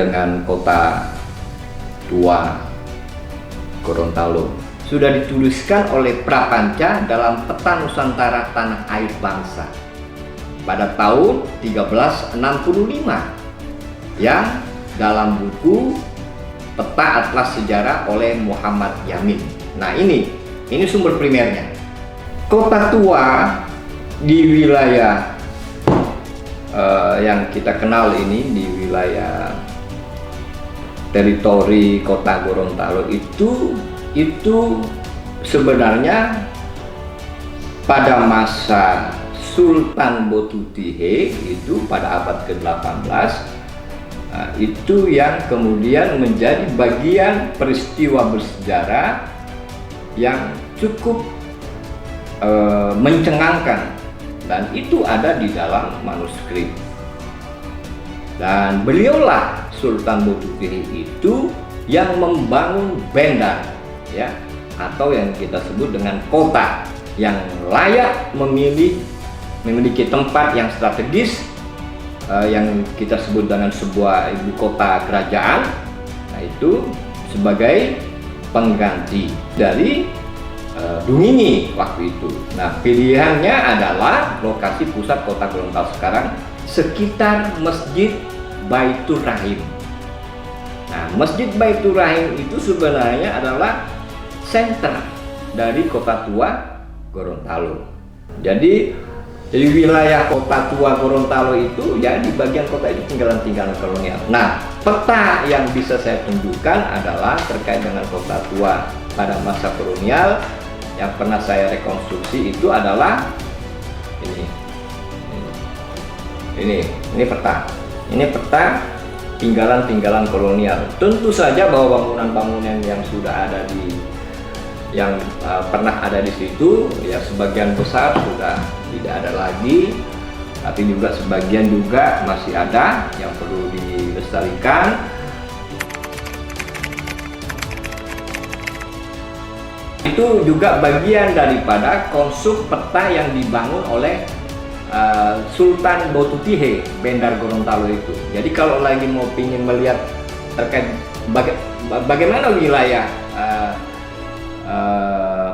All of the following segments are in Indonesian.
dengan kota tua Gorontalo. Sudah dituliskan oleh Prapanca dalam Peta Nusantara Tanah Air Bangsa pada tahun 1365 yang dalam buku Peta Atlas Sejarah oleh Muhammad Yamin. Nah, ini sumber primernya. Kota tua di wilayah yang kita kenal ini, di wilayah teritori kota Gorontalo itu sebenarnya pada masa Sultan Botutihe itu pada abad ke-18 itu yang kemudian menjadi bagian peristiwa bersejarah yang cukup mencengangkan, dan itu ada di dalam manuskrip. Dan beliaulah Sultan Botutihe itu yang membangun Bendar, ya, atau yang kita sebut dengan kota yang layak memiliki tempat yang strategis, yang kita sebut dengan sebuah ibu kota kerajaan. Nah, itu sebagai pengganti dari Dumini waktu itu. Nah, pilihannya adalah lokasi pusat kota Gorontalo sekarang sekitar Masjid Baitur Rahim. Nah, Masjid Baitur Rahim itu sebenarnya adalah sentra dari kota tua Gorontalo. Jadi wilayah kota tua Gorontalo itu ya di bagian kota itu tinggalan-tinggalan kolonial. Nah, peta yang bisa saya tunjukkan adalah terkait dengan kota tua pada masa kolonial yang pernah saya rekonstruksi itu adalah ini peta. Ini peta tinggalan-tinggalan kolonial. Tentu saja bahwa bangunan-bangunan yang sudah ada yang pernah ada di situ ya sebagian besar sudah tidak ada lagi, tapi juga sebagian juga masih ada yang perlu dilestarikan. Itu juga bagian daripada konstruk peta yang dibangun oleh Sultan Botutihe Bendar Gorontalo itu. Jadi kalau lagi mau ingin melihat terkait bagaimana wilayah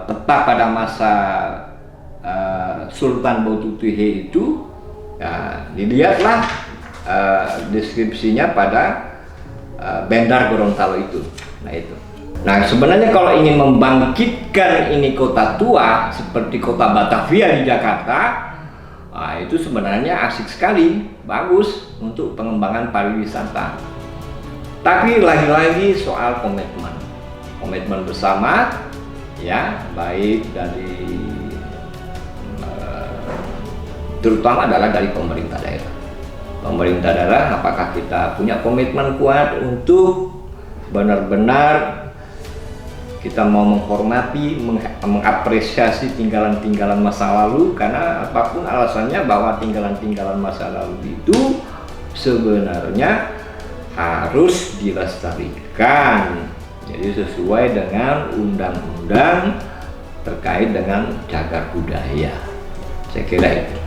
peta pada masa Sultan Botutihe itu, ya, dilihatlah deskripsinya pada Bendar Gorontalo itu. Nah, itu. Nah, sebenarnya kalau ingin membangkitkan ini kota tua seperti kota Batavia di Jakarta, nah, itu sebenarnya asik sekali, bagus untuk pengembangan pariwisata. Tapi lagi-lagi soal komitmen bersama, ya, baik dari terutama adalah dari pemerintah daerah. Pemerintah daerah, apakah kita punya komitmen kuat untuk benar-benar kita mau menghormati, mengapresiasi tinggalan-tinggalan masa lalu, karena apapun alasannya bahwa tinggalan-tinggalan masa lalu itu sebenarnya harus dilestarikan. Jadi sesuai dengan undang-undang terkait dengan cagar budaya. Saya kira itu.